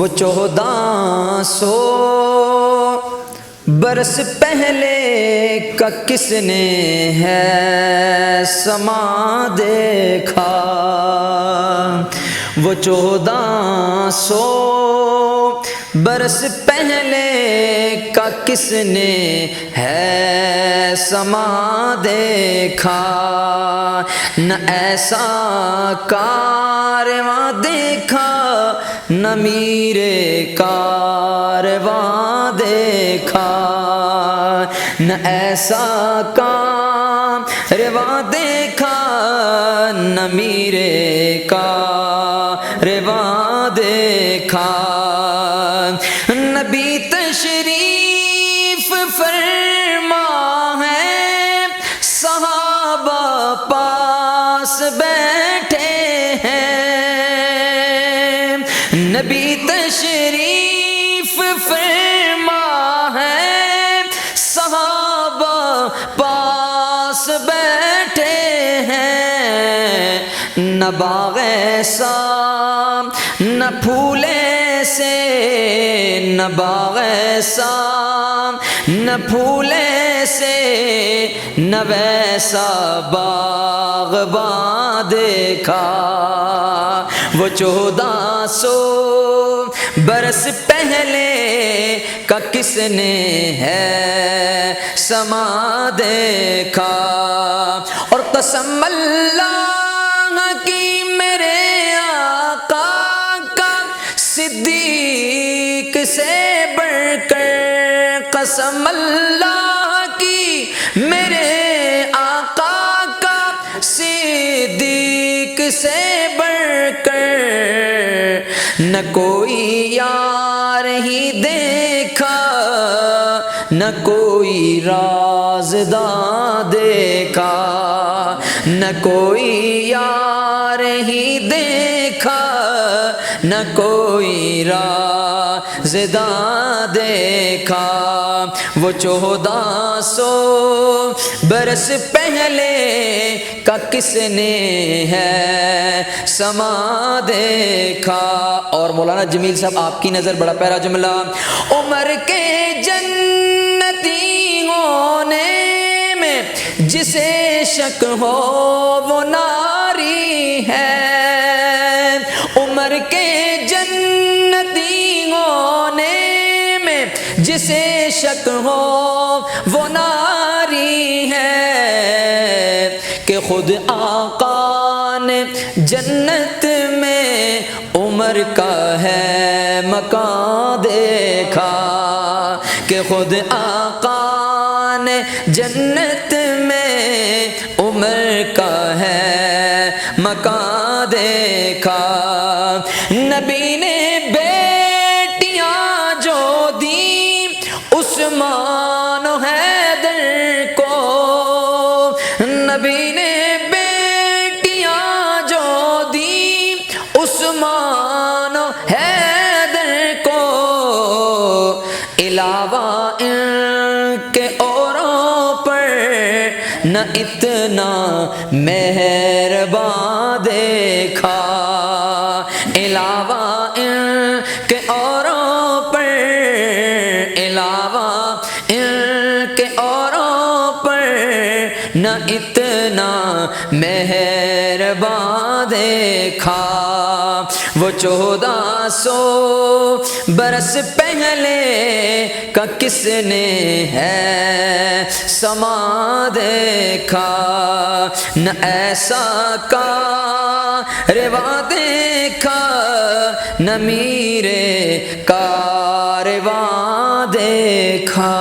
وہ 1400 برس پہلے کا کس نے ہے سما دیکھا، وہ 1400 برس پہلے کا کس نے ہے سما دیکھا، نہ ایسا کارواں دیکھا نہ میرے کارواں دیکھا، نہ ایسا کارواں دیکھا نہ میرے کارواں دیکھا، نبی تشریف فرما ہے صحابہ پاس بیٹھے ہیں، نبی تشریف فرما ہے صحابہ پاس بیٹھے ہیں، نہ باغ ایسا نہ پھول ایسے، نہ باغ ایسا نہ پھول ایسے، نہ ویسا باغباں دیکھا، وہ 1400 برس پہلے کا کس نے ہے سما دیکھا، اور قسم اللہ کی میرے آقا کا صدیق سے بڑھ کر، قسم اللہ کی میرے آقا کا صدیق سے بڑھ کر، نہ کوئی یار ہی دیکھا نہ کوئی رازداں دیکھا، نہ کوئی یار ہی دیکھا نہ کوئی رازداں دیکھا، وہ 1400 برس پہلے کا کس نے ہے سما دیکھا۔ اور مولانا جمیل صاحب آپ کی نظر بڑا پیارا جملہ، عمر کے جنتی ہونے میں جسے شک ہو وہ ناری ہے، عمر کے جنتی ہونے میں جسے شک ہو وہ ناری ہے، کہ خود آقا نے جنت میں عمر کا ہے مکان دیکھا، کہ خود آقا نے جنت میں عمر کا ہے مکان دیکھا، نبی نے بیٹیاں جو دی عثمان و حیدر کو، نبی نے بیٹیاں جو دی عثمان و حیدر کو، علاوہ ان کے اوروں پر نہ اتنا مہربان دیکھا، علاوہ ان کے اوروں پر، علاوہ ان کے اوروں پر نہ اتنا مہربان دیکھا، وہ 1400 برس پہلے کا کس نے ہے سما دیکھا، نہ ایسا کارواں دیکھا نہ میرے کارواں دیکھا۔